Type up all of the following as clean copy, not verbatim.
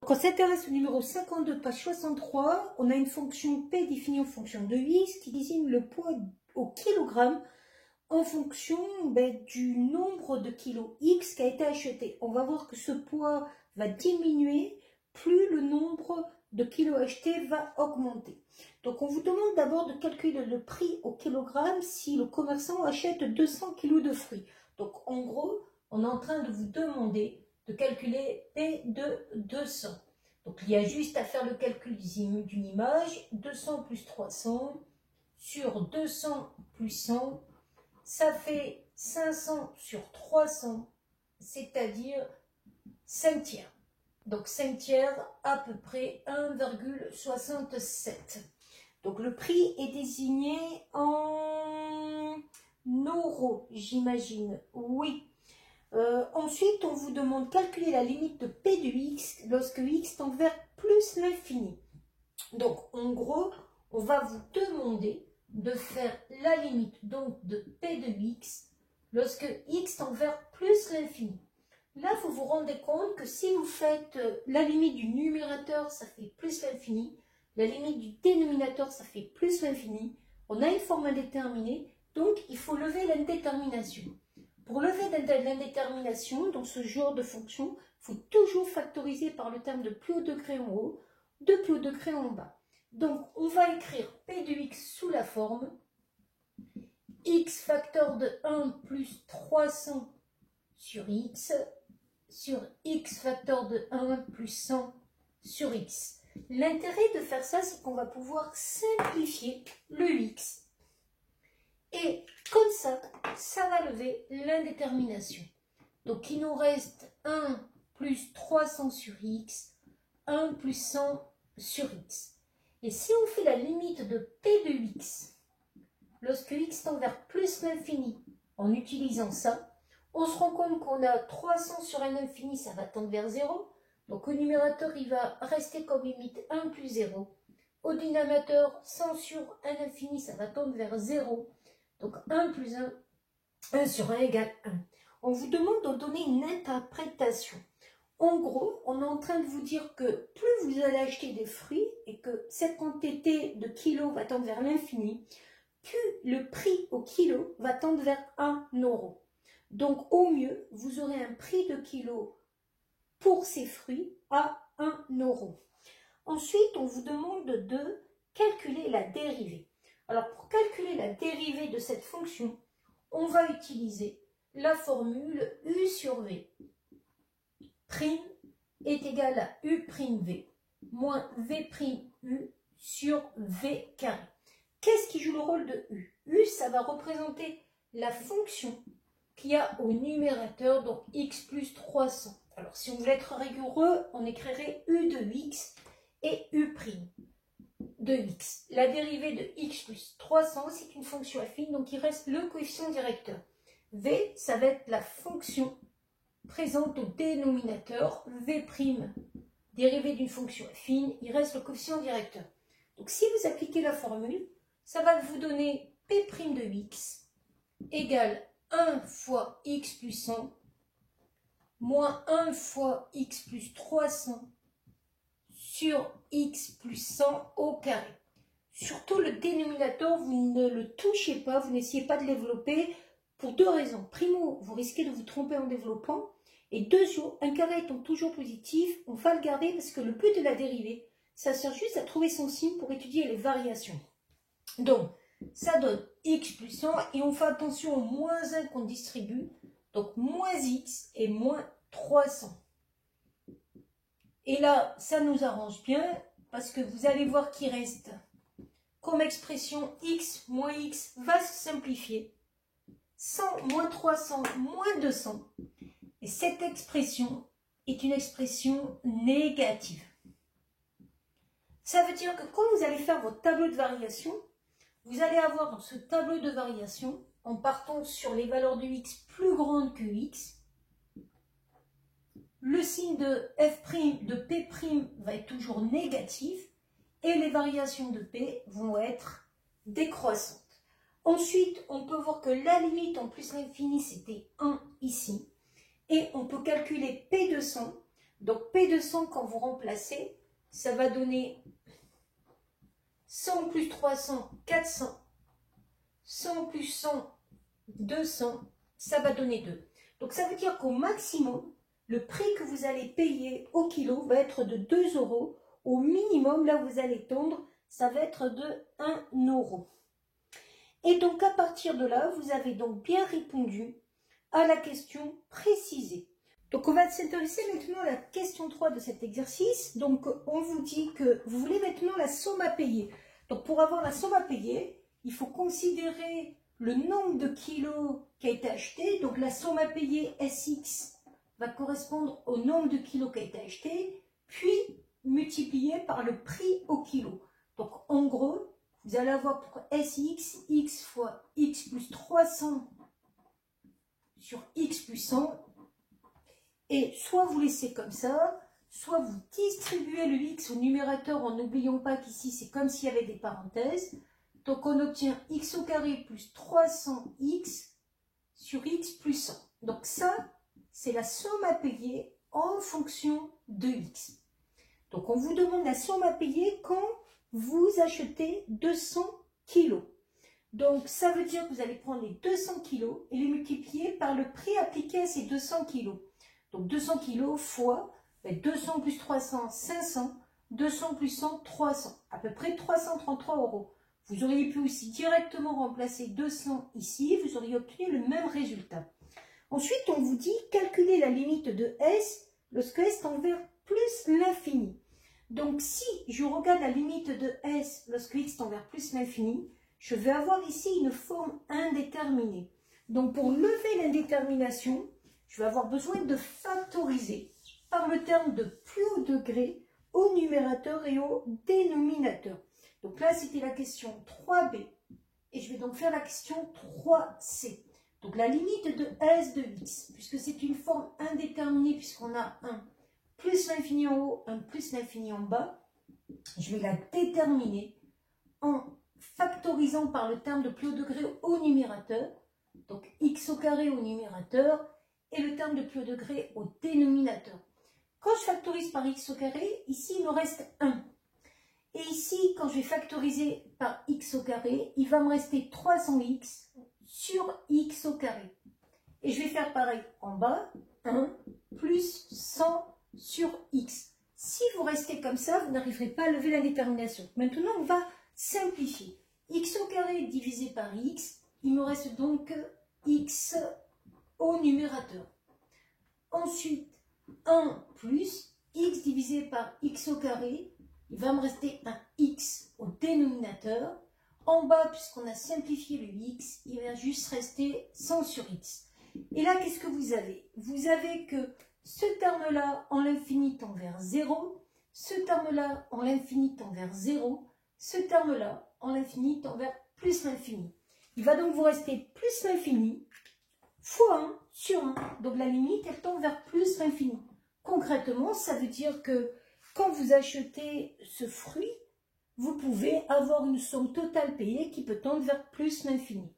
Donc, on s'intéresse au numéro 52, page 63. On a une fonction P définie en fonction de X qui désigne le poids au kilogramme en fonction du nombre de kilos X qui a été acheté. On va voir que ce poids va diminuer plus le nombre de kilos achetés va augmenter. Donc on vous demande d'abord de calculer le prix au kilogramme si le commerçant achète 200 kg de fruits. Donc en gros, on est en train de vous demander de calculer P de 200. Donc il y a juste à faire le calcul d'une image, 200 plus 300 sur 200 plus 100, ça fait 500 sur 300, c'est-à-dire 5 tiers. Donc 5 tiers, à peu près 1,67. Donc le prix est désigné en euros, j'imagine. Oui. Ensuite, on vous demande de calculer la limite de P de X lorsque X tend vers plus l'infini. Donc, en gros, on va vous demander de faire la limite donc de P de X lorsque X tend vers plus l'infini. Là, vous vous rendez compte que si vous faites la limite du numérateur, ça fait plus l'infini. La limite du dénominateur, ça fait plus l'infini. On a une forme indéterminée, donc il faut lever l'indétermination. Pour lever l'indétermination dans ce genre de fonction, il faut toujours factoriser par le terme de plus haut degré en haut, de plus haut degré en bas. Donc, on va écrire P de X sous la forme X facteur de 1 plus 300 sur X sur X facteur de 1 plus 100 sur X. L'intérêt de faire ça, c'est qu'on va pouvoir simplifier le X. Et comme ça, ça va lever l'indétermination. Donc, il nous reste 1 plus 300 sur X, 1 plus 100 sur X. Et si on fait la limite de P de X, lorsque X tend vers plus l'infini, en utilisant ça, on se rend compte qu'on a 300 sur un infini, ça va tendre vers 0. Donc, au numérateur, il va rester comme limite 1 plus 0. Au dénominateur, 100 sur un infini, ça va tendre vers 0. Donc 1 plus 1, 1 sur 1 égale 1. On vous demande de donner une interprétation. En gros, on est en train de vous dire que plus vous allez acheter des fruits et que cette quantité de kilos va tendre vers l'infini, plus le prix au kilo va tendre vers 1 euro. Donc au mieux, vous aurez un prix de kilo pour ces fruits à 1 euro. Ensuite, on vous demande de calculer la dérivée. Alors, pour calculer la dérivée de cette fonction, on va utiliser la formule U sur V. Prime est égal à U' V moins V' U sur V carré. Qu'est-ce qui joue le rôle de U? U, ça va représenter la fonction qu'il y a au numérateur, donc X plus 300. Alors, si on voulait être rigoureux, on écrirait U de X et U' de X. La dérivée de X plus 300, c'est une fonction affine, donc il reste le coefficient directeur. V, ça va être la fonction présente au dénominateur. V', dérivée d'une fonction affine, il reste le coefficient directeur. Donc si vous appliquez la formule, ça va vous donner P' de X égale 1 fois X plus 100 moins 1 fois X plus 300 sur X plus 100 au carré. Surtout le dénominateur, vous ne le touchez pas, vous n'essayez pas de développer pour deux raisons. Primo, vous risquez de vous tromper en développant. Et deuxièmement, un carré étant toujours positif, on va le garder parce que le but de la dérivée, ça sert juste à trouver son signe pour étudier les variations. Donc, ça donne X plus 100 et on fait attention au moins 1 qu'on distribue. Donc, moins X et moins 300. Et là, ça nous arrange bien parce que vous allez voir qu'il reste comme expression X moins X va se simplifier. 100 moins 300 moins 200. Et cette expression est une expression négative. Ça veut dire que quand vous allez faire votre tableau de variation, vous allez avoir dans ce tableau de variation, en partant sur les valeurs de X plus grandes que X, le signe de F', de P' va être toujours négatif et les variations de P vont être décroissantes. Ensuite, on peut voir que la limite en plus l'infini, c'était 1 ici. Et on peut calculer P de 100. Donc P de 100, quand vous remplacez, ça va donner 100 plus 300, 400. 100 plus 100, 200. Ça va donner 2. Donc ça veut dire qu'au maximum, le prix que vous allez payer au kilo va être de 2 €. Au minimum, là où vous allez tendre, ça va être de 1 €. Et donc à partir de là, vous avez donc bien répondu à la question précisée. Donc on va s'intéresser maintenant à la question 3 de cet exercice. Donc on vous dit que vous voulez maintenant la somme à payer. Donc pour avoir la somme à payer, il faut considérer le nombre de kilos qui a été acheté. Donc la somme à payer SX va correspondre au nombre de kilos qui a été acheté, puis multiplié par le prix au kilo. Donc en gros, vous allez avoir pour SX, X fois X plus 300 sur X plus 100. Et soit vous laissez comme ça, soit vous distribuez le X au numérateur en n'oubliant pas qu'ici c'est comme s'il y avait des parenthèses. Donc on obtient X au carré plus 300X sur X plus 100. Donc ça, c'est la somme à payer en fonction de X. Donc on vous demande la somme à payer quand vous achetez 200 kilos. Donc ça veut dire que vous allez prendre les 200 kilos et les multiplier par le prix appliqué à ces 200 kilos. Donc 200 kilos fois 200 plus 300, 500, 200 plus 100, 300, à peu près 333 €. Vous auriez pu aussi directement remplacer 200 ici, vous auriez obtenu le même résultat. Ensuite, on vous dit calculer la limite de S lorsque S tend vers plus l'infini. Donc si je regarde la limite de S lorsque X tend vers plus l'infini, je vais avoir ici une forme indéterminée. Donc pour lever l'indétermination, je vais avoir besoin de factoriser par le terme de plus haut degré au numérateur et au dénominateur. Donc là, c'était la question 3b. Et je vais donc faire la question 3c. Donc la limite de S de X, puisque c'est une forme indéterminée, puisqu'on a un plus l'infini en haut, un plus l'infini en bas, je vais la déterminer en factorisant par le terme de plus haut degré au numérateur. Donc X au carré au numérateur et le terme de plus haut degré au dénominateur. Quand je factorise par X au carré, ici il me reste 1. Et ici, quand je vais factoriser par X au carré, il va me rester 300X sur X au carré. Et je vais faire pareil en bas, 1 plus 100 sur X. Si vous restez comme ça, vous n'arriverez pas à lever la détermination. Maintenant, on va simplifier. X au carré divisé par X, il me reste donc X au numérateur. Ensuite, 1 plus X divisé par X au carré, il va me rester un X au dénominateur. En bas, puisqu'on a simplifié le X, il va juste rester 100 sur X. Et là, qu'est-ce que vous avez? Vous avez que ce terme-là, en l'infini, tend vers 0. Ce terme-là, en l'infini, tend vers 0. Ce terme-là, en l'infini, tend vers plus l'infini. Il va donc vous rester plus l'infini fois 1 sur 1. Donc la limite, elle tend vers plus l'infini. Concrètement, ça veut dire que quand vous achetez ce fruit, vous pouvez avoir une somme totale payée qui peut tendre vers plus l'infini.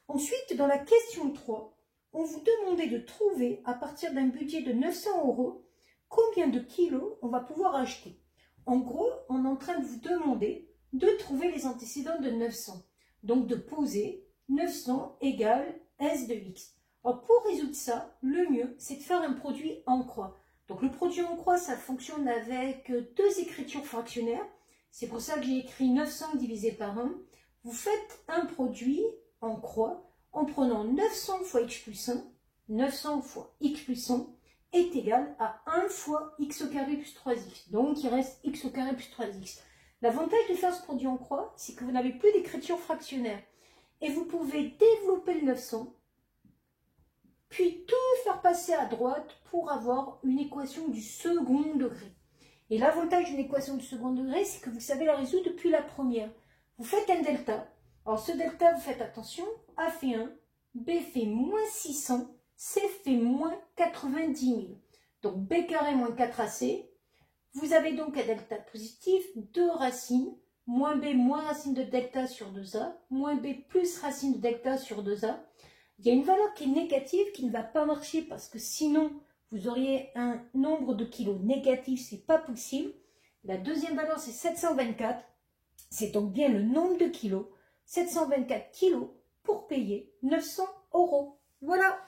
Ensuite, dans la question 3, on vous demandait de trouver, à partir d'un budget de 900 €, combien de kilos on va pouvoir acheter. En gros, on est en train de vous demander de trouver les antécédents de 900. Donc de poser 900 égale S de X. Alors pour résoudre ça, le mieux, c'est de faire un produit en croix. Donc le produit en croix, ça fonctionne avec deux écritures fractionnaires. C'est pour ça que j'ai écrit 900 divisé par 1. Vous faites un produit en croix en prenant 900 fois x plus 1. 900 fois x plus 1 est égal à 1 fois x au carré plus 3x. Donc il reste x au carré plus 3x. L'avantage de faire ce produit en croix, c'est que vous n'avez plus d'écriture fractionnaire. Et vous pouvez développer le 900, puis tout faire passer à droite pour avoir une équation du second degré. Et l'avantage d'une équation du second degré, c'est que vous savez la résoudre depuis la première. Vous faites un delta. Alors ce delta, vous faites attention, A fait 1, B fait moins 600, C fait moins 90 000. Donc B carré moins 4AC. Vous avez donc un delta positif, 2 racines, moins B moins racine de delta sur 2A, moins B plus racine de delta sur 2A. Il y a une valeur qui est négative qui ne va pas marcher parce que sinon, vous auriez un nombre de kilos négatif, c'est pas possible. La deuxième valeur, c'est 724. C'est donc bien le nombre de kilos. 724 kilos pour payer 900 €. Voilà.